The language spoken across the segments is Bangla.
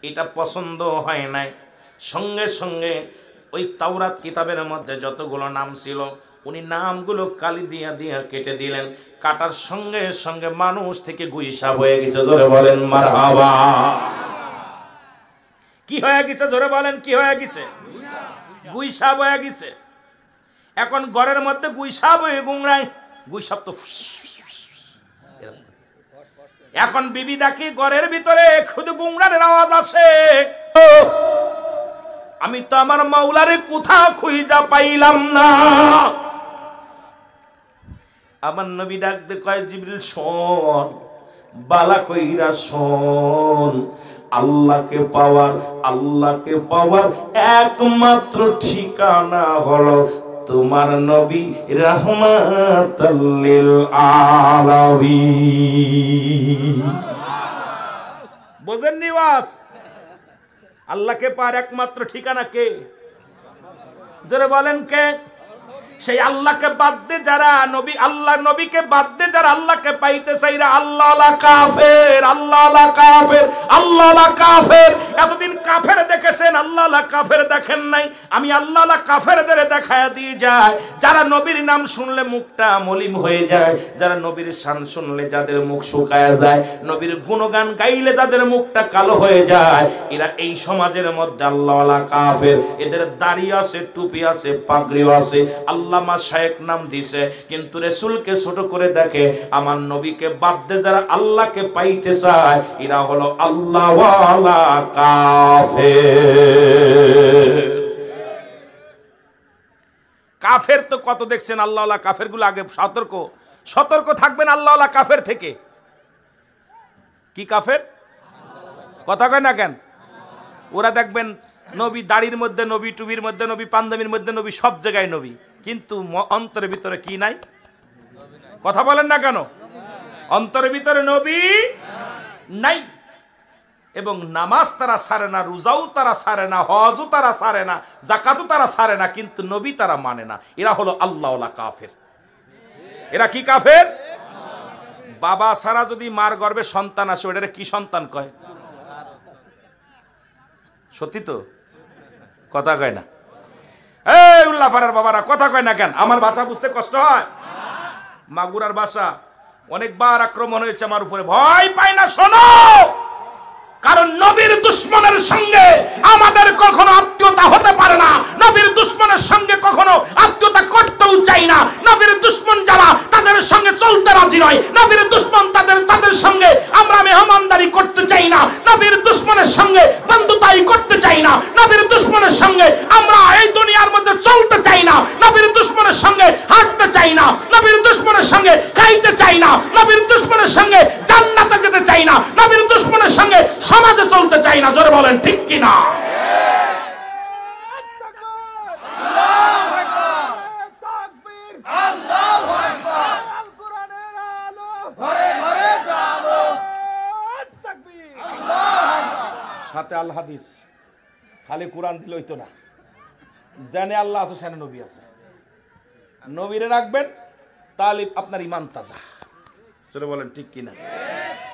এটা পছন্দ হয় নাই। সঙ্গে সঙ্গে ওই তাওরাত কিতাবের মধ্যে যতগুলো নাম ছিল উনি নামগুলো কালি দিয়া দিয়া কেটে দিলেন। কাটার সঙ্গে সঙ্গে মানুষ থেকে গুইসাব হয়ে গেছে। জোরে বলেন মারহাবা। কি হয়ে গেছে? জোরে বলেন কি হয়ে গেছে? গুইসাব হয়ে গেছে। এখন ঘরের মধ্যে গুইসাব হয়ে গুংরায়, গুইসাব তো এখন বিবি দেখি ঘরের ভিতরে শুধু গুংরানের আওয়াজ আসে। আমি তো আমার মাওলারে কোথাও খুঁজা পাইলাম না। আমার নবী ডাক দে কয়, জিবরিল শোন, বালা কইরা শোন, আল্লাহকে পাওয়ার একমাত্র ঠিকানা হলো তোমার নবী রাহমাতাল লিল আলামিন। বোঝেন নি ওয়াজ? আল্লাহকে পাওয়ার একমাত্র ঠিকানা কে? জোরে বলেন কে? সেই আল্লাহকে বাদ দিয়ে যারা নবীকে বাদ দিয়ে যারা আল্লাহকে পাইতে চাইরা আল্লাহ কাফের, আল্লাহ কাফের। এতদিন কাফের দেখেছেন, আল্লাহ কাফের দেখেন নাই। আমি আল্লাহ কাফেরদের দেখায়া দিয়ে যায়, যারা নবীর নাম শুনলে মুখটা মলিন হয়ে যায়, যারা নবীর শান শুনলে যাদের মুখ শুকায় যায়, নবীর গুণগান গাইলে যাদের মুখটা কালো হয়ে যায়, এরা এই সমাজের মধ্যে আল্লাহ কাফের। এদের দাড়ি আছে, টুপি আছে, পাগড়িও আছে, আল্লামা শায়েখ নাম দিছে, কিন্তু রাসূলকে ছোট করে দেখে। আমার নবীকে বাদ দিয়ে যারা আল্লাহকে পাইতে চায় এরা হলো আল্লাহওয়ালা কাফের। কাফের তো কত দেখছেন। আল্লাহওয়ালা কাফের গুলো আগে সতর্ক থাকবেন আল্লাহওয়ালা কাফের থেকে। কি কাফের? কথা কয় না কেন? ওরা দেখবেন নবী দাড়ির মধ্যে নবী, টুবির মধ্যে নবী, পাঞ্জাবির মধ্যে নবী, সব জায়গায় নবী, কিন্তু অন্তরের ভিতরে কি নাই? কথা বলেন না কেন? অন্তরের ভিতরে নবী নাই। এবং নামাজ তারা ছাড়ে না, রোজাও তারা ছাড়ে না, হজও তারা ছাড়ে না, যাকাতও তারা ছাড়ে না, কিন্তু নবী তারা মানে না। এরা হলো আল্লাহওয়ালা কাফের। এরা কি কাফের? বাবা ছাড়া যদি মার গর্ভে সন্তান আসে ওটারে কি সন্তান কয়? সত্যি তো? কথা কয় না? এই উল্লাপাড়ার বাবারা কথা কয় না কেন? আমার ভাষা বুঝতে কষ্ট হয়? মাগুরার ভাষা অনেকবার আক্রমণ হয়েছে আমার উপরে, ভয় পাই না শোনো। কারণ নবীর দুশমনের সঙ্গে আমাদের কখনো আত্মীয়তা হতে পারে না। নবীর দুশমনের সঙ্গে কখনো আত্মীয়তা করতেও চাই না। নবীর দুশমন যারা তাদের সঙ্গে চলতে রাজি নয়। নবীর দুশমন তাদের সঙ্গে আমরা মেহমানদারি করতে চাই না। নবীর দুশমনের সঙ্গে বন্ধুতাই করতে চাই না। নবীর দুশমনের সঙ্গে আমরা এই দুনিয়ার মধ্যে চলতে চাই না। নবীর দুশমনের সঙ্গে হাঁটতে চাই না। নবীর দুশমনের সঙ্গে খাইতে চাই না। নবীর দুশমনের সঙ্গে জান্নাতে যেতে চাই না। নবীর দুশমনের সঙ্গে সমাজে চলতে চাই না। জোরে বলেন ঠিক কি না? সাথে আল হাদিস, খালি কোরআন দিলে হইতো না। জানে আল্লাহ আছে, সেখানে নবী আছে। নবীরে রাখবেন তাহলে আপনার ইমান তাজা। জোরে বলেন ঠিক কিনা?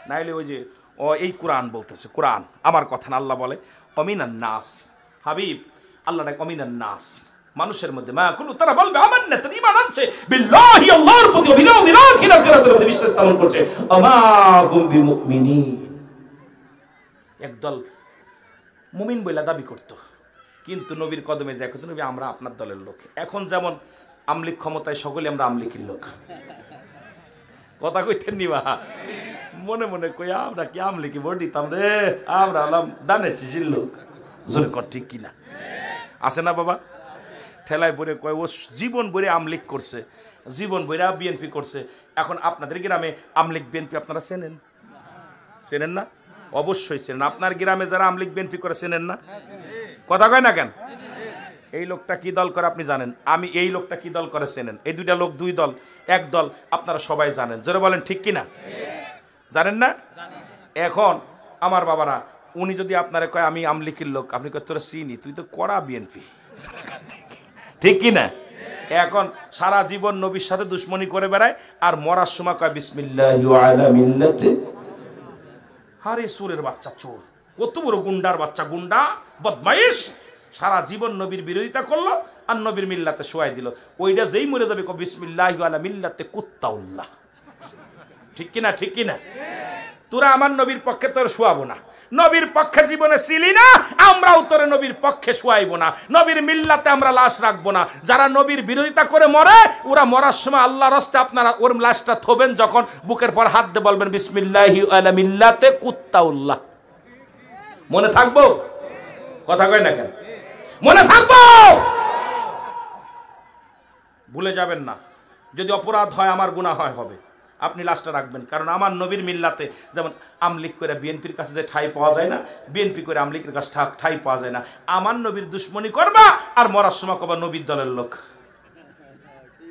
নাইলে ওই যে ও এই কোরআন বলতেছে, কোরআন আমার কথা না। আল্লাহ বলে অমিনান নাস, হাবিব আল্লাহ ডাক অমিনান নাস, মানুষের মধ্যে মা কুলু, তারা বলবে আমান্না, তারা ঈমান আনছে বিল্লাহি, আল্লাহর প্রতি, বিল আখিরাতের প্রতি বিশ্বাস স্থাপন করছে। আমা হুম বিমুমিনিন, একদল মুমিন বইলা দাবি করত, কিন্তু নবীর কদমে যায় কত নবী আমরা আপনার দলের লোক। এখন যেমন আমলিক ক্ষমতায়, সকলে আমরা আমলিকের লোক। কথা কইতেন নিবা মনে মনে কই আমরা কি আমলিকি ভোট দিতাম রে, আমরা হলাম দানের শিশির লোক। জোরে কর ঠিক কিনা? আছে না বাবা? ঠেলায় পড়ে কয় ও জীবন ভরে আমলিক করছে, জীবন ভরে বিএনপি করছে। এখন আপনাদের গ্রামে আমলিক বিএনপি আপনারা চেনেন? চেনেন না? অবশ্যই চেনেন। আপনার গ্রামে যারা আমলিক বিএনপি করে চেনেন না? কথা কয় না কেন? এই লোকটা কি দল করে আপনি জানেন, আমি এই লোকটা কি দল করে চেনেন। এই দুইটা লোক দুই দল, এক দল আপনারা সবাই জানেন। জোরে বলেন ঠিক কিনা? জানেন না? এখন আমার বাবারা, উনি যদি আপনারা কয় আমি আমলিকের লোক, আপনি কয় তোরা চিনি, তুই তো কড়া বিএনপি, ঠিক কিনা? এখন সারা জীবন নবীর সাথে দুশ্মনী করে বেড়ায়, আর মরার সময় কয় বিসমিল্লাহি ওয়া আলা মিল্লাতি। আরে সুরের বাচ্চা চোর, কত বড় গুন্ডার বাচ্চা, গুন্ডা বদমাইশ, সারা জীবন নবীর বিরোধিতা করলো আর নবীর মিল্লাতে শোয়াই দিল। ওইটা যেই মরে যাবে কো বিসমিল্লাহি আলা মিল্লাতে কুত্তাউল্লাহ। ঠিক কিনা, ঠিক কিনা? তোরা আমার নবীর পক্ষে তোর শোয়াবো না, নবীর পক্ষে জীবনে ছিলি না, আমরাও তোরে নবীর পক্ষে শোয়াইবো না, নবীর মিল্লাতে আমরা লাশ রাখবো না। যারা নবীর বিরোধিতা করে মরে, ওরা মরার সময় আল্লাহর রাস্তে আপনারা ওর লাশটা থবেন, যখন বুকের পর হাত দিয়ে বলবেন বিসমিল্লাহি আলা মিল্লাতে কুত্তাউল্লাহ। মনে থাকবো? কথা কয় না কেন? মনে থাকবো, ভুলে যাবেন না। যদি অপরাধ হয়, আমার গুনাহ হয় হবে, আপনি লাশটা রাখবেন। কারণ আমার নবীর মিল্লাতে যেমন আমলিক করে বিএনপির কাছে যে ঠাই পাওয়া যায় না, বিএনপি করে আমলিকের কাছে ঠাই পাওয়া যায় না। আমার নবীর দুশ্মনী করবা আর মরার সময় কবা নবীর দলের লোক।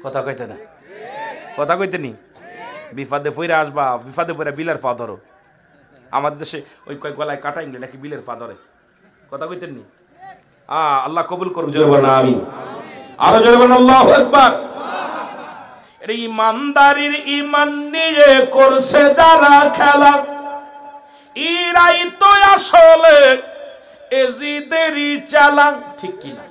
কথা কইতে না, কথা কইতে নি। বিফাদে ফইরা আসবা, বিফাদে ফইরা বিলের ফা ধরো। আমাদের দেশে ওই কয় গলায় কাটা ইংলে নাকি বিলের ফা ধরে। কথা কইতেন নি? আল্লাহ কবুল করুক, জোরে বলেন আমিন। আরো জোরে বলেন আল্লাহু আকবার। এর ইমানদারির ইমান নিয়ে করছে যারা খেলা, ইরাই তো আসলে এজিদেরই চালা। ঠিক কিনা?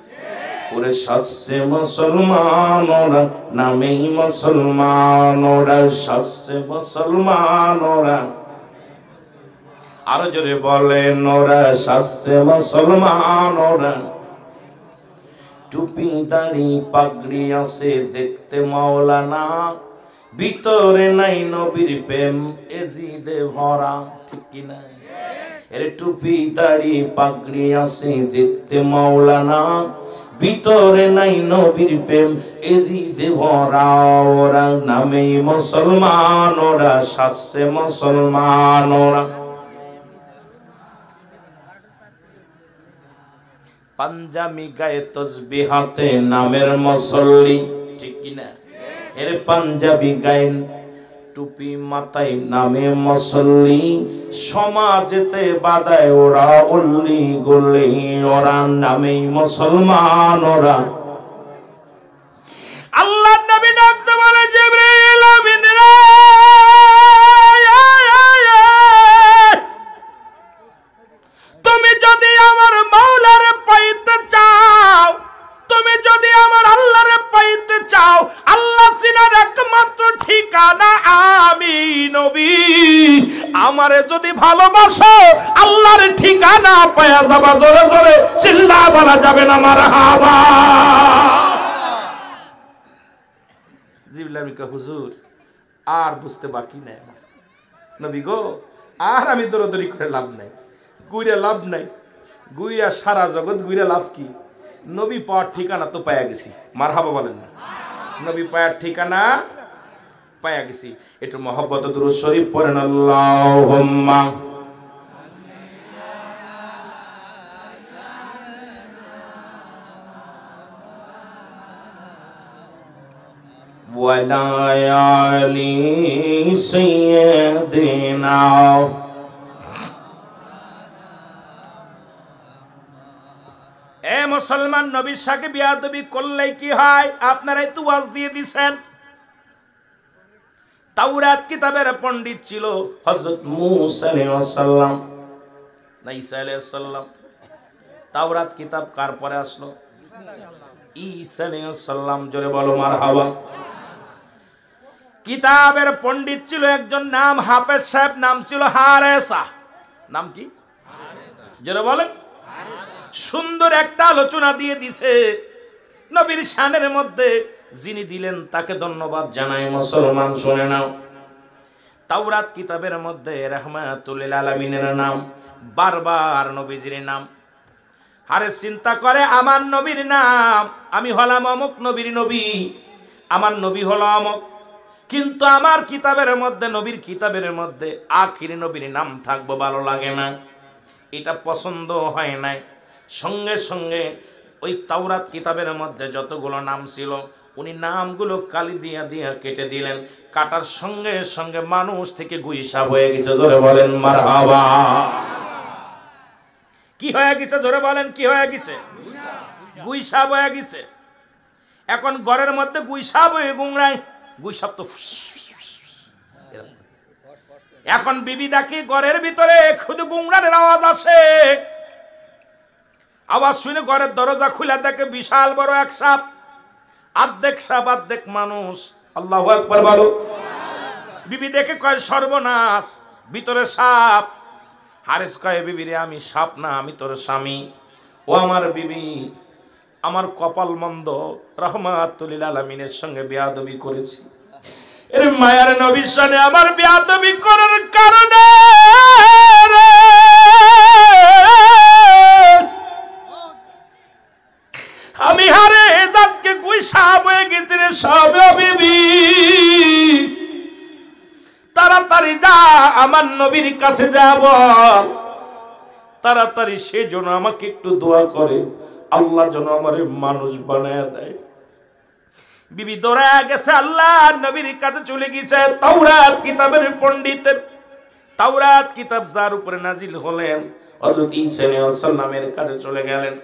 ওরে শাস্ত্রে মুসলমান ওরা, নামেই মুসলমান ওরা, শাস্ত্রে মুসলমান ওরা। আরো জোরে বলেন ওরা শাস্ত্রে মুসলমান ওরা। টুপি দাড়ি পাগড়ি আছে দেখতে মাওলানা, ভিতরে নাই নবীর প্রেম এজিদে ভরা। ঠিক কিনা? এর টুপি দাড়ি পাগড়ি আছে দেখতে মাওলানা, ভিতরে নাই নবীর প্রেম এজিদে ভরা। ওরা নামেই মুসলমান ওরা, শাস্ত্রে মুসলমান ওরা। পাঞ্জাবি গায়ে তসবিহ হাতে নামের মুসল্লি। ঠিক কিনা? এর পাঞ্জাবি গায়ে টুপি মাথায় নামে মুসল্লি, সমাজেতে বাদায় ওরা অল্লি গল্লি, ওরা নামেই মুসলমান ওরা। আল্লাহ নবী ডাকতে বলে জিবরিল আমিন রে, তুমি যদি আমার মাওলারে পাইতে চাও, তুমি যদি আমার আল্লাহরে পাইতে চাও, আল্লাহ চিনার একমাত্র ঠিকানা আমি নবী। আমারে যদি ভালোবাসো, আল্লাহর ঠিকানা পায়া যাবা। জোরে জোরে চিল্লা বলা যাবে না মারহাবা। জিবরিল কে হুজুর আর বুঝতে বাকি নাই আমার, নবী গো আর আমি দৌড়াদৌড়ি করে লাভ নাই, গুইরা লাভ নাই, গুইরা সারা জগৎ গুইরা লাভ কি? নবী পাওয়ার ঠিকানা তো পায়া গেছি। মারহাবা বলেন না? নবী পাওয়ার ঠিকানা পায়া গেছি। একটু মহব্বত দুরূদ শরীফ পড়েন। আল্লাহুম্মা ওয়ালা আলি সাইয়্যিদিনা। এ মুসলমান, নবীর সাথে বিয়াদবি করলে কি হয়? আপনারাই তো ওয়াজ দিয়ে দিছেন। তাওরাত কিতাবের পণ্ডিত ছিল হযরত মূসা আলাইহিস সালাম না ঈসা আলাইহিস সালাম। তাওরাত কিতাব কার পরে আসলো? ঈসা আলাইহিস সালাম। জোরে বলো মারহাবা। কিতাবের পণ্ডিত ছিল একজন, নাম হাফেজ সাহেব, নাম ছিল হারেসা। নাম কি? জোরে বলেন। সুন্দর একটা আলোচনা দিয়ে দিছে নবীর শানের মধ্যে। যিনি দিলেন তাকে ধন্যবাদ জানাই। মুসলমান শুনে নাও, তাওরাত কিতাবের মধ্যে রাহমাতুল লিল আলামিনের নাম, বারবার নবীজির নাম। আরে চিন্তা করে, আমার নবীর নাম, আমি হলাম অমুক নবীর নবী, আমার নবী হলো অমুক, কিন্তু আমার কিতাবের মধ্যে, নবীর কিতাবের মধ্যে আখির নবীর নাম থাকবো, ভালো লাগে না, এটা পছন্দ হয় নাই। সঙ্গে সঙ্গে ওই তাওরাত কিতাবের মধ্যে যতগুলো নাম ছিল, উনি নামগুলো কালি দিয়া দিয়া কেটে দিলেন। কাটার সঙ্গে সঙ্গে মানুষ থেকে গুইসাব হয়ে গেছে। জোরে বলেন মারহাবা। কি হয়ে গেছে? জোরে বলেন কি হয়ে গেছে? গুইসাব হয়ে গেছে। এখন ঘরের মধ্যে গুইসাব হয়ে গুংরায়, গুইসাব তো এখন বিবি দেখি ঘরের ভিতরে শুধু গুংরানের আওয়াজ আসে। আওয়াজ শুনে ঘরের দরজা খুলে দেখে বিশাল বড় এক সাপ, অর্ধেক সাপ অর্ধেক মানুষ। আল্লাহু আকবার বলো। বিবি দেখে কয় সর্বনাশ, ভিতরে সাপ। হারেস কয় বিবিরে আমি সাপ না, আমি তোর স্বামী। ও আমার বিবি, আমার কপাল মন্দ, রহমাতুল লিল আলামিনের সঙ্গে বেয়াদবি করেছি। এর মায়ার নবীর সামনে আমার বেয়াদবি করার কারণে আমি হারে দাঁতকে কই সাপ হয়ে গেছি রে সব বিবি। তাড়াতাড়ি যা আমার নবীর কাছে যাব, তাড়াতাড়ি সে যেন আমাকে একটু দোয়া করে, আল্লাহ যেন আমার মানুষ বানায় দেয়। বিবি দৌড়ায় গেছে, আল্লাহ নবীর কাছে চলে গেছে। তাওরাত কিতাবের পণ্ডিতের, তাওরাত কিতাব যার উপরে নাজিল হলেন হযরত ঈসা আলাইহিস সালামের কাছে চলে গেলেন।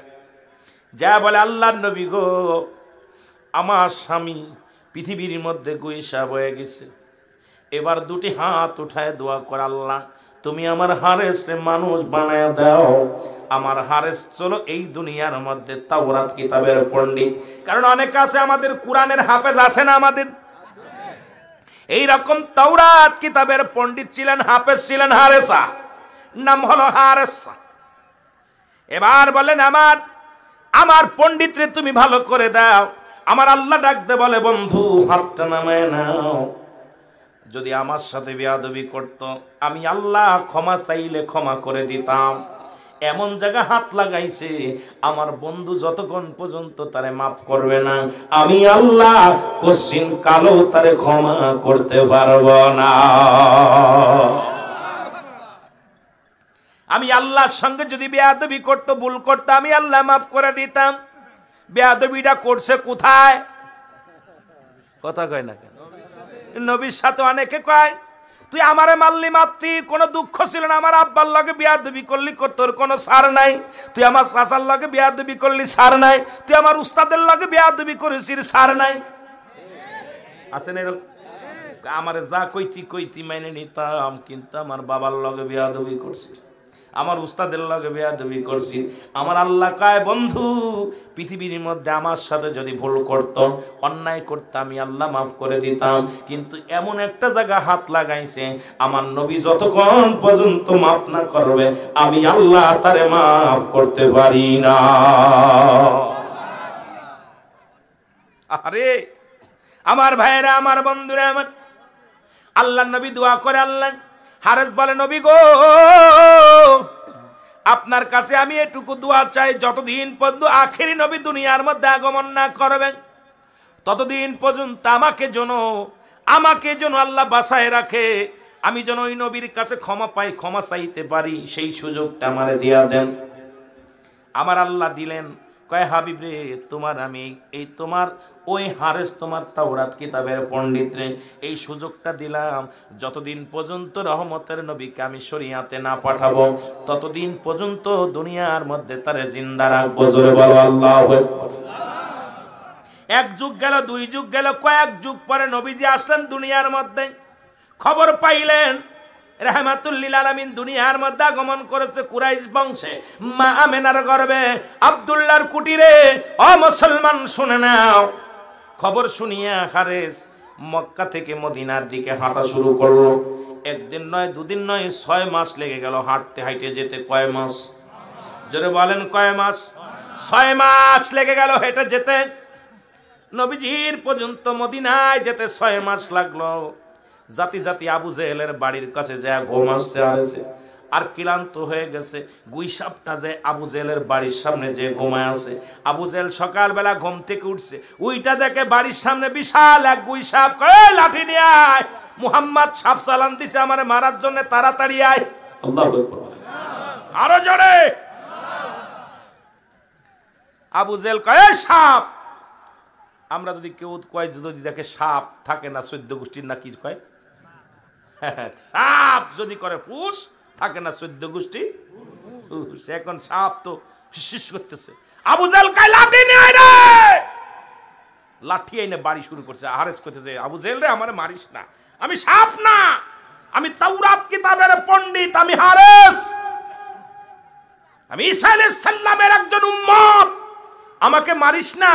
যা বলে, আল্লাহর নবী গো, আমার স্বামী পৃথিবীর মধ্যে গুইসা বয়ে গেছে। এবার দুটি হাত উঠায় দোয়া কর, আল্লাহ তুমি আমার হারেসকে মানুষ বানায় দাও। আমার হারেস চলো এই দুনিয়ার মধ্যে তাওরাত কিতাবের পণ্ডিত। কারণ অনেক আছে আমাদের কোরআনের হাফেজ আছে না, আমাদের এই রকম তাওরাত কিতাবের পণ্ডিত ছিলেন, হাফেজ ছিলেন হারেসা, নাম হলো হারেসা। এবার বলেন আমার আমার পণ্ডিতরে তুমি ভালো করে দাও। আমার আল্লাহ ডাকতে বলে, বন্ধু হাতটা নামায় নাও। যদি আমার সাথে বেয়াদবি করত, আমি আল্লাহ ক্ষমা চাইলে ক্ষমা করে দিতাম। এমন জায়গা হাত লাগাইছে, আমার বন্ধু যতক্ষণ পর্যন্ত তারে মাফ করবে না, আমি আল্লাহ কোশ্চিন কালো তারে ক্ষমা করতে পারব না। আমি আল্লাহর সঙ্গে যদি বেয়াদবি করতো, ভুল করতো, আমি আল্লাহ মাফ করে দিতাম। বেয়াদবিটা করছে কোথায়? কথা কয় না কেন? নবীর সাথে অনেকে কয়, তুই আমারে মারলি মারতি, কোনো দুঃখ ছিল না। আমার আব্বার লগে বেয়াদবি করলি, তোর কোনো সার নাই। তুই আমার চাচার লগে বেয়াদবি করলি, সার নাই। তুই আমার উস্তাদের লগে বেয়াদবি করেছিস, সার নাই। আছেন এরকম? আমারে যা কইতি কইতি মাইনে নিতাম, কিন্তু আমার বাবার লগে বেয়াদবি করছি, আমার উস্তাদের লগে বেয়াদবি করছি। আমার আল্লাহ কয়, বন্ধু পৃথিবীর মধ্যে আমার সাথে যদি ভুল করত, অন্যায় করতে, আমি আল্লাহ মাফ করে দিতাম। কিন্তু এমন একটা জায়গা হাত লাগাইছে, আমার নবী যতক্ষণ পর্যন্ত মাফ না করবে, আমি আল্লাহ তারে মাফ করতে পারি না। আরে আমার ভাইরা, আমার বন্ধুরা, আমার আল্লাহ নবী দোয়া করে। আল্লাহ হারেস বলে, নবী গো, আপনার কাছে আমি এটুকু দোয়া চাই, যতদিন পর্যন্ত আখেরি নবী দুনিয়ার মধ্যে আগমন না করবেন, ততদিন পর্যন্ত আমাকে যেন আল্লাহ বাঁচায় রাখে। আমি যেন ওই নবীর কাছে ক্ষমা পাই, ক্ষমা চাইতে পারি, সেই সুযোগটা আমারে দিয়া দেন। আমার আল্লাহ দিলেন। কয়, হাবিব রে, তোমার আমি এই তোমার ওই হারেস, তোমার তাওরাত কিতাবের পণ্ডিত রে, এই সুযোগটা দিলাম। যতদিন পর্যন্ত রহমতের নবীকে আমি শরিয়াতে না পাঠাবো, ততদিন পর্যন্ত দুনিয়ার মধ্যে তারে জিন্দা রাখবো। জোরে বলো আল্লাহু আকবার। এক যুগ গেল, দুই যুগ গেল, কয়েক যুগ পরে নবীজি আসলেন দুনিয়ার মধ্যে। খবর পাইলেন রাহমাতুল লিল আলামিন দুনিয়ার মধ্যে আগমন করেছে কুরাইশ বংশে, মা আমেনার গর্ভে, আব্দুল্লাহর কুটিরে। ও মুসলমান শুনে নাও। খবর শুনিয়া হারেস মক্কা থেকে মদিনার দিকে হাঁটা শুরু করলো। একদিন নয়, দুদিন নয়, 6 মাস লেগে গেল হাঁটতে হাঁটতে যেতে। কয় মাস? জোরে বলেন, কয় মাস? 6 মাস লেগে গেল হেঁটে যেতে। নবীজির পর্যন্ত মদিনায় যেতে 6 মাস লাগলো। জাতি জাতি আবু জেহেলের বাড়ির কাছে যায় ঘুম আসছে আর ক্লান্ত হয়ে গেছে। গুইসাপটা যে আবু জেহেলের বাড়ির সামনে যে ঘুমায় আছে। আবু জেহেল সকালবেলা ঘুম থেকে উঠছে, উইটা দেখে বাড়ির সামনে বিশাল এক গুইসাপ। কয়, লাঠি নিয়ে আয়, মুহাম্মদ সাপ চালান দিছে আমারে মারার জন্য, তাড়াতাড়ি আয়। আল্লাহু আকবার। আরো জোরে। আবু জেহেল কয়, সাপ। আমরা যদি কেউ কয়, যদি দেখে সাপ থাকে না 14 গোষ্ঠীর, না কি কয়, সাপ যদি করে ফুস, থাকে না 14 গোষ্ঠী। এখন সাপ তো শিস করতেছে। আবু জেহেল কয়, লাঠি নিয়ে আয় রে। লাঠি এনে বাড়ি শুরু করছে। হারেস করতেছে, আবু জেহেল রে, আমারে মারিস না, আমি সাপ না, আমি তাওরাত কিতাবের পণ্ডিত, আমি হারেস, আমি ঈসা আলাইহিস সালামের একজন উম্মত, আমাকে মারিস না।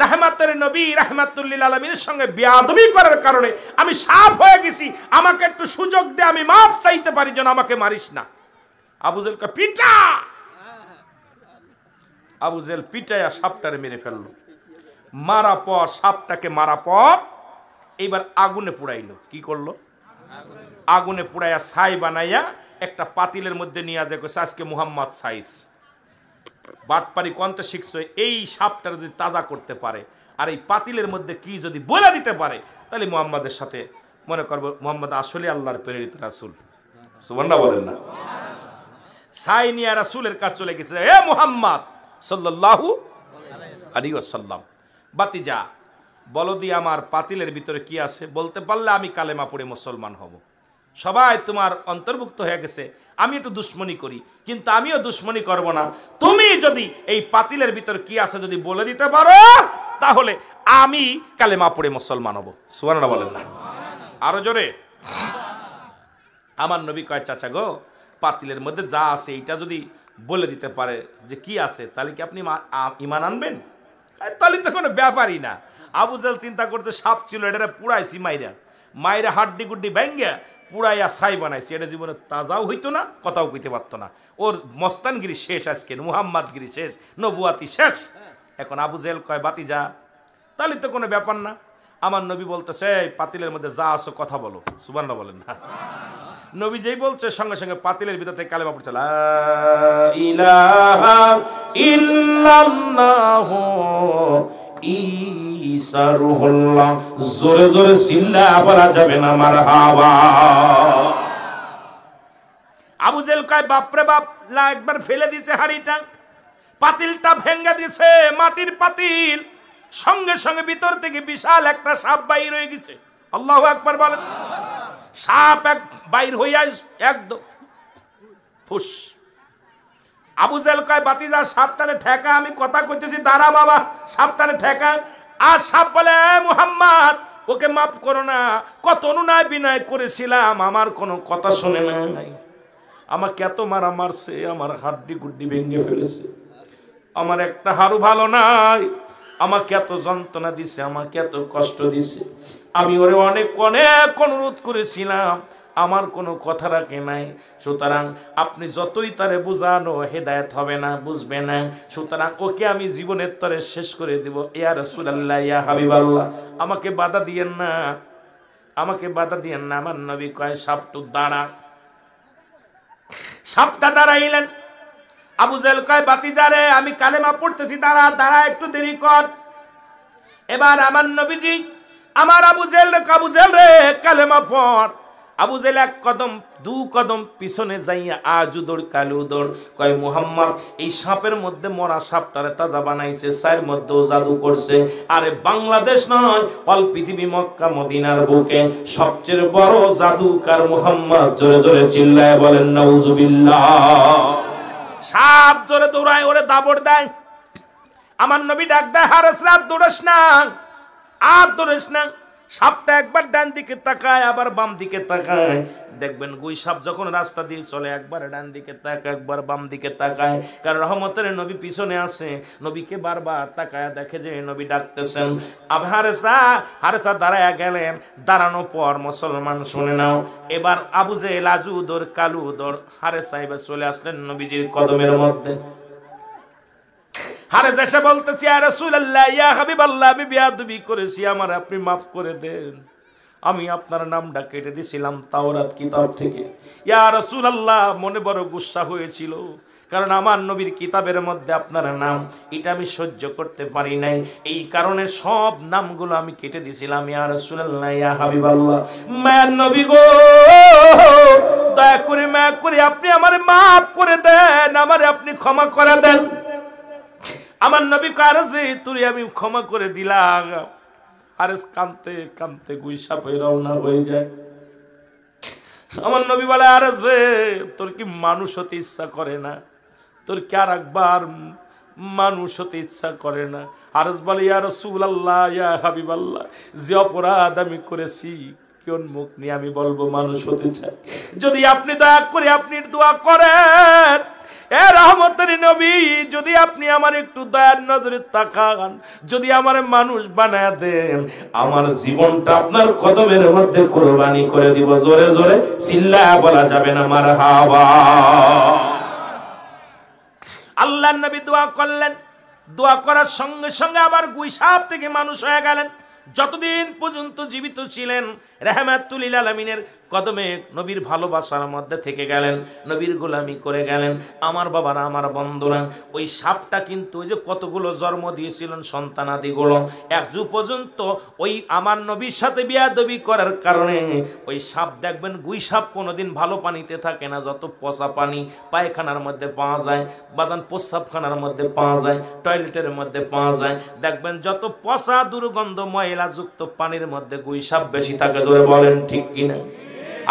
রাহমাতের নবী রাহমাতুল লিল আলামিনের সঙ্গে বেয়াদবি করার কারণে আমি সাফ হয়ে গেছি, আমাকে একটু সুযোগ দে, আমি মাফ চাইতে পারি, যেন আমাকে মারিস না। আবু জেলকে পিটা, আবু জেল পিটাইয়া সাপটারে মেরে ফেললো। মারা পর, সাপটাকে মারা পর এইবার আগুনে পুড়াইলো। কি করলো? আগুনে পুড়াইয়া ছাই বানাইয়া একটা পাতিলের মধ্যে নিয়ে দেখো, আজকে মুহাম্মদ সাইজ বাটপারি কন্তে শিখছো, এই সাপটার যদি তাজা করতে পারে আর এই পাতিলের মধ্যে কি যদি বলে দিতে পারে, তাহলে মুহাম্মাদের সাথে মনে করবো মুহাম্মদ আসলে আল্লাহর প্রেরিত রাসূল। সুবহানাল্লাহ বলেন না? ছাই নিয়ে রাসূলের কাছে চলে গেছে, হে মুহাম্মদ সাল্লাল্লাহু আলাইহি ওয়াসাল্লাম, বাতিজা বলো দি আমার পাতিলের ভিতরে কি আছে, বলতে পারলে আমি কালেমা পড়ে মুসলমান হব। সবাই তোমার অন্তর্ভুক্ত হয়ে গেছে, আমি একটু দুশ্মনী করি, কিন্তু আমিও দুশ্মনী করব না। তুমি যদি এই পাতিলের ভিতর কি আছে যদি বলে দিতে পারো, তাহলে আমি কালেমা পড়ে মুসলমান হব। সুবহানাল্লাহ বলেন না? আরো জোরে। আমার নবী কয়, চাচা গো, পাতিলের মধ্যে যা আছে এটা যদি বলে দিতে পারে যে কি আছে, তাহলে কি আপনি ঈমান আনবেন? তাহলে তো কোনো ব্যাপারই না। আবু জেল চিন্তা করছে, সাপ ছিল, এটা পুরাইছি মাইরা মাইরা হাড্ডি গুড্ডি ভেঙ্গে পুরাইয়া ছাই বানাইছি, এটা জীবনে তাজাও হইতো না, কথাও কইতে পারতো না। ওর মস্তানগিরি শেষ, আজকে মুহাম্মাদগিরি শেষ, নবুয়াতি শেষ। এখন আবু জেল কয়, বাতিজা তাহলে তো কোনো ব্যাপার না। আমার নবী বলতেছে, পাতিলের মধ্যে যা আছে কথা বলো। সুবহানাল্লাহ বলেন না? নবী যেই বলছে, সঙ্গে সঙ্গে পাতিলের ভিতর থেকে কালেমা পড়ছে, লা ইলাহা ইল্লাল্লাহু ঈসা রূহুল্লাহ। জোরে জোরে চিল্লা বলা যাবে না মারহাবা। আবু জেল কয়, বাপরে বাপ, একবার ফেলে দিয়েছে হাড়িটা, পাতিলটা ভেঙ্গে দিয়েছে, মাটির পাতিল। সঙ্গে সঙ্গে ভিতর থেকে বিশাল একটা সাপ বাইর হয়ে গেছে। আল্লাহু আকবার বলেন। সাপ এক বাইর হইয়া একদম ফুস। আবু জেল কয়, বাতিজা সাপটারে ঠেকা, আমি কথা কইতেছি, দাঁড়া বাবা, সাপটারে ঠেকা। আর সাপ বলে, মুহাম্মদ ওকে মাফ করো না, কত অনুনয় বিনয় করেছিলাম, আমার কোনো কথা শুনে নাই, আমাকে এত মারা মারছে, আমার হাড্ডি গুড্ডি ভেঙে ফেলেছে, আমার একটা হাড়ু ভালো নাই, আমাকে এত যন্ত্রণা দিছে, আমাকে এত কষ্ট দিছে, আমি ওরে অনেক অনেক অনুরোধ করেছিলাম, আমার কোনো কথা রাখে নাই। সুতরাং আপনি যতই তারে বুঝানো, হেদায়েত হবে না, বুঝবে না। সুতরাং ওকে আমি জীবনের তরে শেষ করে দিব। ইয়া রাসূলুল্লাহ, ইয়া হাবিবাল্লাহ, আমাকে বাধা দিয়েন না, আমাকে বাধা দিয়েন না। আমার নবী কয়, সাপটু দাঁড়া। সাপটা দাঁড়াইলেন। আবু জেল কয়, বাতিজারে আমি কালেমা পড়তেছি, দাঁড়া দাঁড়া, একটু দেরি কর। এবার আমার নবীজি আমার আবু জেল রে কালেমা পড়। আবু জেল এক কদম দু কদম পিছনে যাইয়া আজু দৌড় কালু দৌড়। কয়, মুহাম্মদ এই সাপের মধ্যে মরা সাপটারে তাজা বানাইছে, সাইর মধ্যেও জাদু করছে। আরে বাংলাদেশ নয়, অল পৃথিবী, মক্কা মদিনার বুকে সবচেয়ে বড় জাদুকার মুহাম্মদ। জোরে জোরে চিল্লায় বলেন নাউজুবিল্লাহ। সাপ জোরে দৌড়ায়, ওরে দাবড় দেয়। আমার নবী ডাক দেয়, হারেস রাত দৌড়াস না, আর দৌড়াস না। সাপটা একবার ডান দিকে তাকায়, আবার বাম দিকে তাকায়। দেখবেন গুই সাপ যখন রাস্তা দিয়ে চলে, একবার ডান দিকে তাকায়, একবার বাম দিকে তাকায়, কারণ রহমতের নবী পিছনে আছে। নবীকে বারবার তাকায় দেখে যে নবী ডাকতেছেন। আবার হারেসা দাঁড়ায় গেলেন। দাঁড়ানোর পর মুসলমান শুনে নাও, এবার আবু জেহেল আজু দৌড় কালু দৌড়, হারেসা এবার চলে আসলেন নবীজির কদমের মধ্যে। হারে দেশে বলতেছি, ইয়া রাসূলুল্লাহ, ইয়া হাবিবাল্লাহ, আমি বেয়াদবি করেছি, আমার আপনি মাফ করে দেন, আমি আপনার নামটা কেটে দিয়েছিলাম তাওরাত কিতাব থেকে। ইয়া রাসূলুল্লাহ, মনে বড় গুসা হয়েছিল, কারণ আমার নবীর কিতাবের মধ্যে আপনার নাম, এটা আমি সহ্য করতে পারি নাই, এই কারণে সব নামগুলো আমি কেটে দিয়েছিলাম। ইয়া রাসূলুল্লাহ, ইয়া হাবিবাল্লাহ, মায়ের নবী গো, দয়া করে মায়া করে আপনি আমারে মাফ করে দেন, আমারে আপনি ক্ষমা করে দেন। আমার নবী কারজ রে, তুই আমি ক্ষমা করে দিলাম। আরেস কানতে কানতে গুই সাপে রওনা হয়ে যায়। আমার নবী বলে, আরেস রে, তোর কি মানুষ হতে ইচ্ছা করে না? তোর কি আর একবার মানুষ হতে ইচ্ছা করে না? আরেস বলে, ইয়া রাসূলুল্লাহ, ইয়া হাবিবাল্লাহ, যে অপরাধ আমি করেছি কোন মুখ নিয়ে আমি বলবো মানুষ হতে চাই? যদি আপনি দয়া করে আপনি দোয়া করেন, এ রহমতের নবী, যদি আপনি আমার একটু দয়ার নজরে তাকান, যদি আমার মানুষ বানায় দেন, আমার জীবনটা আপনার কদমের মধ্যে কুরবানি করে দিব। জোরে জোরে চিল্লায়া বলা যাবে না মারহাবা? আল্লাহর নবী দোয়া করলেন, দোয়া করার সঙ্গে সঙ্গে আবার গুইসাপ থেকে মানুষ হয়ে গেলেন। যতদিন পর্যন্ত জীবিত ছিলেন রাহমাতুল লিল আলামিনের কদমে নবীর ভালোবাসার মধ্যে থেকে গেলেন, নবীর গোলামি করে গেলেন। আমার বাবারা, আমার বন্ধুরা, ওই সাপটা কিন্তু ওই যে কতগুলো জন্ম দিয়েছিলেন সন্তানাদিগুলো, এক যুগ পর্যন্ত ওই আমার নবীর সাথে বিয়াদবি করার কারণে ওই সাপ দেখবেন, গুই সাপ কোনোদিন ভালো পানিতে থাকে না। যত পচা পানি পায়খানার মধ্যে পাওয়া যায়, বাদান প্রস্রাবখানার মধ্যে পাওয়া যায়, টয়লেটের মধ্যে পাওয়া যায়, দেখবেন যত পচা দুর্গন্ধ ময়লা যুক্ত পানির মধ্যে গুই সাপ বেশি থাকে। জোরে বলেন ঠিক কিনা?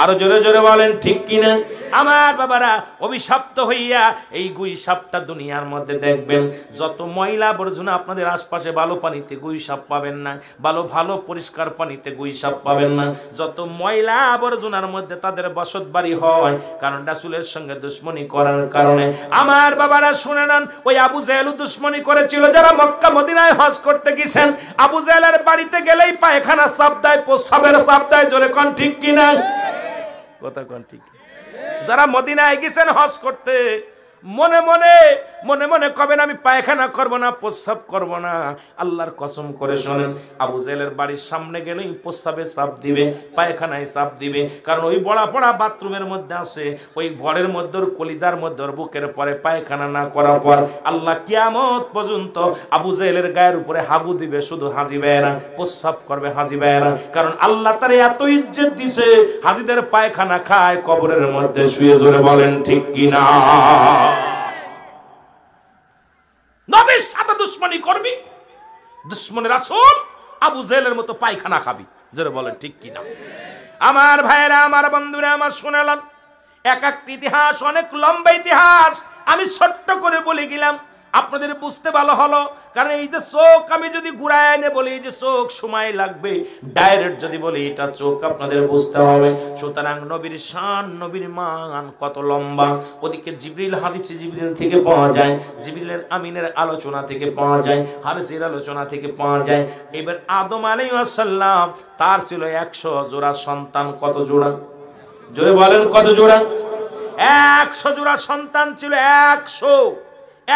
আরো জোরে জোরে বলেন ঠিক কিনা? আমার বাবারা, অভিশপ্ত হইয়া এই গুই সাপটা দুনিয়ার মধ্যে দেখবেন যত ময়লা আবর্জনা, আপনাদের আশপাশে ভালো পানিতে গুই সাপ পাবেন না, ভালো ভালো পরিষ্কার পানিতে গুই সাপ পাবেন না। যত ময়লা আবর্জনার মধ্যে তাদের বসত বাড়ি হয়, কারণ রাসূলের সঙ্গে দুশমনি করার কারণে। আমার বাবারা শুনে নেন, ওই আবু জেহেল দুশমনি করেছিল যারা মক্কা মদিনায় হজ করতে গেছেন। আবু জেহেলের বাড়িতে গেলেই পায়খানা সাপ দেয়, প্রস্রাবের সাপ দেয়। জোরে কোন ঠিক কিনা? কথা কোন ঠিক? যারা মদিনায় গেছেন হজ করতে, মনে মনে মনে মনে কবেন আমি পায়খানা করব না, প্রস্রাব করব না। আল্লাহর কসম করে শোনেন, আবু জেহেলের বাড়ির সামনে গেলেই প্রস্রাবে চাপ দিবে, পায়খানায় চাপ দিবে। কারণ ওই বড়া পড়া বাথরুমের মধ্যে আছে, ওই ঘরের মধ্যে কলিজার মধ্যে বুকের পরে পায়খানা না করার পর আল্লাহ কিয়ামত পর্যন্ত আবু জেহেলের গায়ের উপরে হাগু দিবে, শুধু হাজি ভাইয়েরা প্রস্রাব করবে, হাজি ভাইয়েরা। কারণ আল্লাহ তার এত ইজ্জত দিছে, হাজিদের পায়খানা খায় কবরের মধ্যে শুয়ে। জোরে বলেন ঠিক কিনা? নবীর সাথে দুশমনি করবি, দুশমনের রাসূল আবু জেহেলের মতো পায়খানা খাবি। জোরে বলেন ঠিক কিনা? আমার ভাইরা, আমার বন্ধুরা, আমার শোনালাম এক এক ইতিহাস, অনেক লম্বা ইতিহাস। আমি ছোট্ট করে বলে গেলাম, আপনাদের বুঝতে ভালো হলো। কারণ এই যে চোখ আমি যদি ঘুরায় এনে বলি যে চোখ সময় লাগবে, ডাইরেক্ট যদি বলি এটা চোখ, আপনাদের বুঝতে হবে। সুতরাং নবীর শান, নবীর মান কত লম্বা। ওদিকে জিবরিল, হাদিসে জিবরিল থেকে পাওয়া যায়, জিবরিলের আমিনের আলোচনা থেকে পাওয়া যায়, হাদিসের আলোচনা থেকে পাওয়া যায়। এবার আদম আলাইহিস সালাম, তার ছিল 100 জোড়া সন্তান। কত জোড়া? জোরে বলেন কত জোড়া? 100 জোড়া সন্তান ছিল। 100।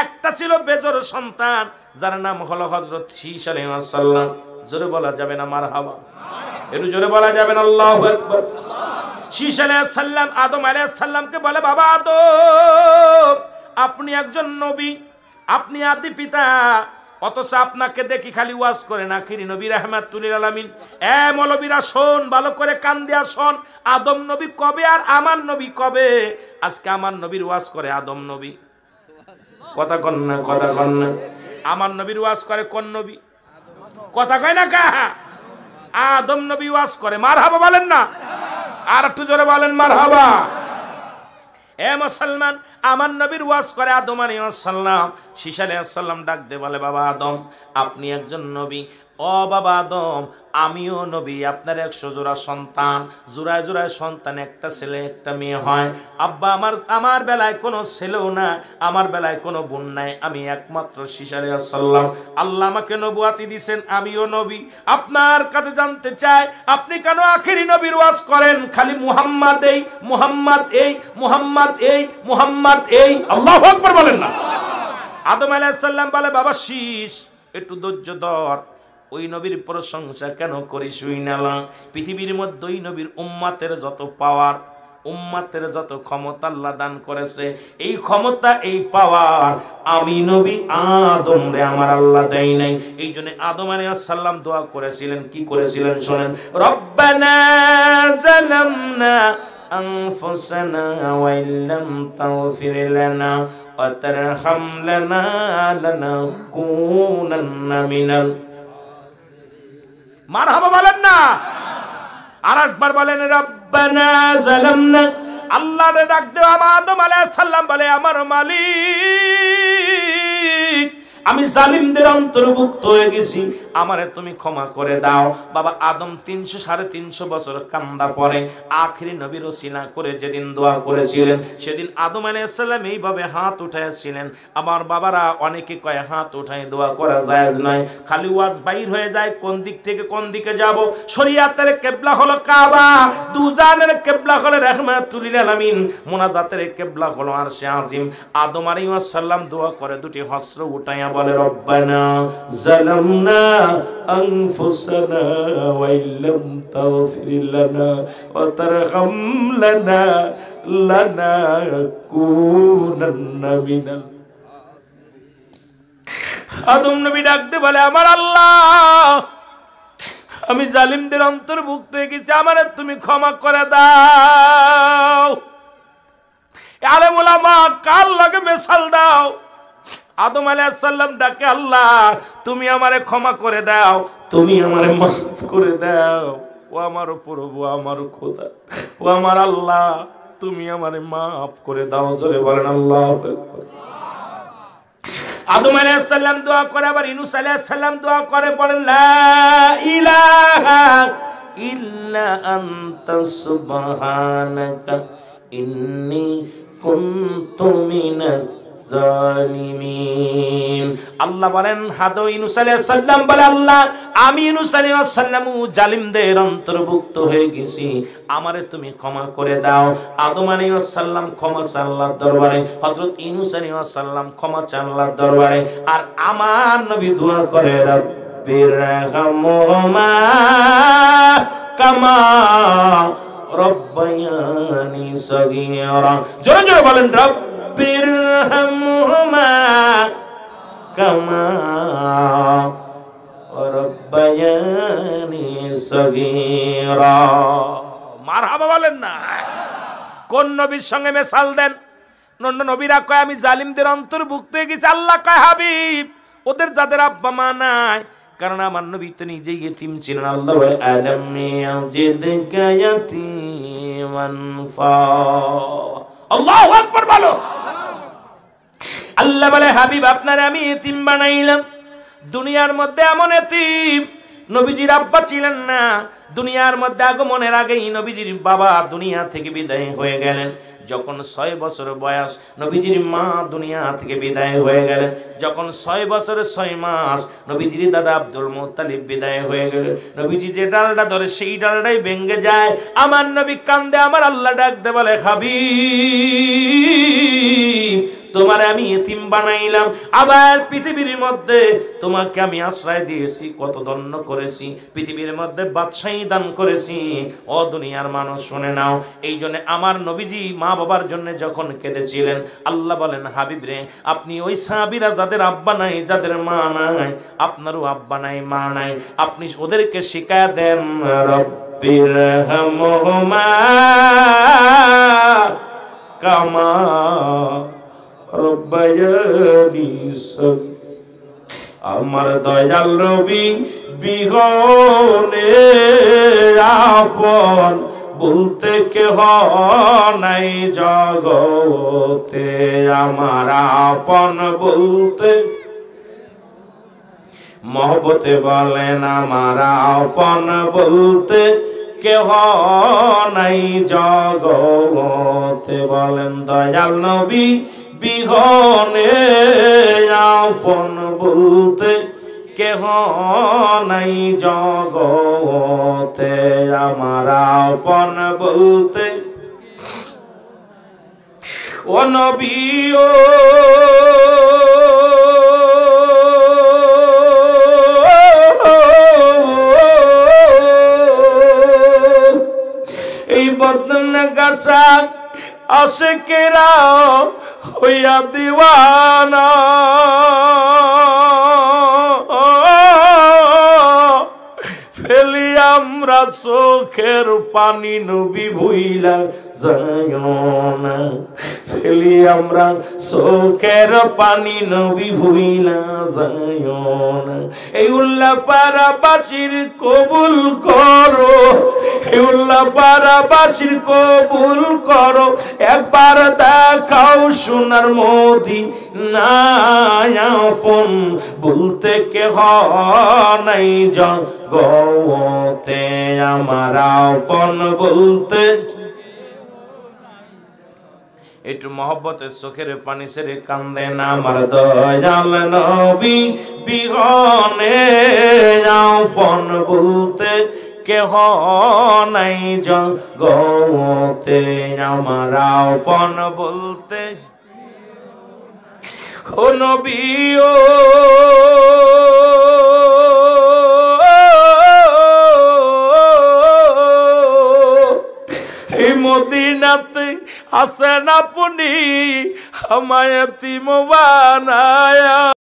একটা ছিল বেজোর সন্তান, যার নাম হলো হযরত শীশ আলাইহিস সালাম। জোরে বলা যাবে না মারহাবা? একটু জোরে বলা যাবে না আল্লাহু আকবার? শীশ আলাইহিস সালাম আদম আলাইহিস সালামকে বলে, বাবা আদম, আপনি একজন নবী, আপনি আদি পিতা, অথচ আপনাকে দেখি খালি ওয়াজ করে না আখিরি নবী রাহমাতুল লিল আলামিন। এ মৌলবীরা শোন, ভালো করে কান দিয়া শোন। আদম নবী কবে আর আমার নবী কবে? আজকে আমার নবীর ওয়াজ করে আদম নবী। কথা কন না, কথা কন না। আমার নবীর ওয়াজ করে কোন নবী? কথা কয় না কা? আদম নবী ওয়াজ করে। মারহাবা বলেন না? আর একটু জোরে বলেন মারহাবা। এ মুসলমান, আমার নবীর ওয়াজ করে আদম আলাইহিস সালাম। শীশ আলাইহিস সালাম ডাক দে বলে, বাবা আদম, আপনি একজন নবী। ও বাবা আদম, আমিও নবী। আপনার 100 জোড়া সন্তান, জোড়ায় জোড়ায় সন্তান, একটা ছেলে একটা মেয়ে হয়। আব্বা আমার বেলায় কোনো ছেলেও না, আমার বেলায় কোনো বোন নাই, আমি একমাত্র। শীশ আলাইহিস সালাম, আল্লাহ আমাকে নবুয়াতি দিবেন, আমিও নবী। আপনার কাছে জানতে চাই, আপনি কেন আখেরি নবীর ওয়াজ করেন? খালি মুহাম্মদ এই, মুহাম্মদ এই, মুহাম্মদ এই, মুহাম্মদ এই। আল্লাহু আকবার বলেন না? আদম আলাইহিস সালাম বলে, বাবা শীশ, একটু ধৈর্য ধর। ওই নবীর প্রশংসা কেন করি শুইনালা? পৃথিবীর মধ্যে ওই নবীর উম্মতের যত পাওয়ার, উম্মতের যত ক্ষমতা আল্লাহ দান করেছে, এই ক্ষমতা, এই পাওয়ার আমি নবী আদম রে আমার আল্লাহ দেয় নাই। এই জন্য আদম আলাইহিস সালাম দোয়া করেছিলেন, কি করেছিলেন শোনেন। রব্বানা জালামনা আনফুসানা ওয়া ইল্লাম তাগফির লানা ওয়া তারহামনা লানাকুনান্না মিনাল। মারহাবা বলেন না? আর একবার বলেন, রব্বানা জালামনা। আল্লাহরে ডাক দেওয়া আদম আলাইহিস সালাম বলে, আমার মালিক, আমি জালিমদের অন্তর্ভুক্ত হয়ে গেছি, আমারে তুমি ক্ষমা করে দাও। বাবা আদম 300-350 বছর কান্দা পরে আখিরি নবীর ওসিলা করে যেদিন দোয়া করেছিলেন, সেদিন আদম আলাইহিস সালাম এইভাবে হাত উঠাইছিলেন। আমার বাবারা অনেকে কয় হাত উঠাই দোয়া করা জায়েজ নয়, খালি ওয়াজ বাইর হয়ে যায় কোন দিক থেকে কোন দিকে যাব। শরীয়তের কিবলা হলো কাবা, দুজানের কিবলা হলো রাহমাতুল লিল আলামিন, মুনাজাতের কিবলা হলো আরশে আজিম। আদম আলাইহিস সালাম দোয়া করে দুটি হস্ত উঠাইয়া বলে, রব্বানা যালামনা আনফুসানা ওয়া ইল্লাম তাগফির লানা ওয়া তারহামনা লানাকুনান্না মিনাল। আদম নবী ডাকতে বলে, আমার আল্লাহ, আমি জালিমদের অন্তর্ভুক্ত হয়ে গেছি, আমারে তুমি ক্ষমা করে দাও। আলেম ওলামা কার লাগে মেশাল দাও। আদম আলাইহিস সালাম ডাকে, আল্লাহ তুমি আমারে ক্ষমা করে দাও, তুমি আমারে মাফ করে দাও। ও আমার প্রভু, আমার খোদা, ও আমার আল্লাহ, তুমি আমারে মাফ করে দাও। জোরে বলেন আল্লাহু আকবার। আদম আলাইহিস সালাম দোয়া করে, আবার ইউনূস আলাইহিস সালাম দোয়া করে, বলেন লা ইলাহা ইল্লা আনতা সুবহানাকা ইন্নী কুনতু মিনাজ জালিমিন। আল্লাহ বলেন, হাদো ইউনূস আলাইহিস সালাম বলে, আল্লাহ আমি ইউনূস আলাইহিস সালাম জালিমদের অন্তর্ভুক্ত হয়ে গেছি, আমারে তুমি ক্ষমা করে দাও। আদম আলাইহিস সালাম ক্ষমা চান আল্লাহর দরবারে, হযরত ইউনূস আলাইহিস সালাম ক্ষমা চান আল্লাহর দরবারে। আর আমার নবী দোয়া করে, রব্বিরহামহুমা কামা রব্বায়ানি সগীরা। জোরে জোরে বলেন, রব্বিরহামহুমা কামা রব্বায়ানি সগীরা। মারহাবা বলেন না। কোন নবীর সঙ্গে মেশাল দেন? অন্য নবীরা কয় আমি জালিমদের অন্তর্ভুক্ত হয়ে গেছি, আল্লাহ কয় হাবিব ওদের যাদের আব্বা মা নাই, কারণ আমার নবী তো নিজেই ইতিম ছিলেন। আল্লাহ বলে, আলাম ইয়াজিদকা ইয়াতীমান ফা। আল্লাহু আকবার বলো। আল্লাহ বলে, হাবিব আপনারে আমি ইতিম বানাইলাম। দুনিয়ার মধ্যে এমন ইতিম, নবীজির আব্বা ছিলেন না, দুনিয়ার মধ্যে আগমনের আগেই নবীজির বাবা দুনিয়া থেকে বিদায় হয়ে গেলেন। যখন 6 বছর বয়স, নবীজির মা দুনিয়া থেকে বিদায় হয়ে গেলেন। যখন 6 বছর 6 মাস, নবীজির দাদা আব্দুল মুত্তালিব বিদায় হয়ে গেলেন। নবীজি যে ডালটা ধরে সেই ডালটাই ভেঙে যায়। আমার নবী কান্দে, আমার আল্লাহ ডাকতে বলে, হাবিব তোমারে আমি ইতিম বানাইলাম, আবার পৃথিবীর মধ্যে তোমাকে আমি আশ্রয় দিয়েছি, কত ধন্য করেছি, পৃথিবীর মধ্যে বাদশাহী দান করেছি। ও দুনিয়ার মানুষ শুনে নাও। এই জন্য আমার নবীজি মা বাবার জন্য যখন কেঁদেছিলেন, আল্লাহ বলেন, হাবিব রে আপনি ওই সাহাবীরা যাদের আব্বা নাই, যাদের মা নাই, আপনারও আব্বা নাই মা নাই, আপনি ওদেরকে শিখায়া দেন, রব্বিরহামহুমা কামা রব্বায়ানি সগীরা। আমার দয়াল নবী বিহনে আপন বলতে কেহ নাই জগতে, আমার আপন বলতে মহব্বতে বলেন, আমার আপন বলতে কেহ নাই জগতে। বলেন, দয়াল নবী বিহনে আপন বলতে কেহ নাই জগতে, আমার আপন বলতে। ও নবী ও এই বদনা গাছা আশিকেরা হইয়া দিওয়ানা, ফেলি আমরা চোখের পানি নবী ভুইলা যাইও না, ফেলি আমরা চোখের পানি নবী ভুইলা যাইও না। এই উল্লাহ পাড়াবাসীর কবুল করো, এই উল্লাহ পাড়াবাসীর কবুল করো, একবার দেখাও সোনার মদিনা আপন বলতে কেহ নাই জগতে, আমার আপন বলতে। একটু মহব্বতের চোখের পানি ছেড়ে কান্দেন আমার দয়াল নবী বিহনে, আপন বলতে কেহ নাই জগতে, আমার আপন বলতে। ও নবী ও এই মদিনাতে আসেন আপনি আমায় এতিম বানায়া।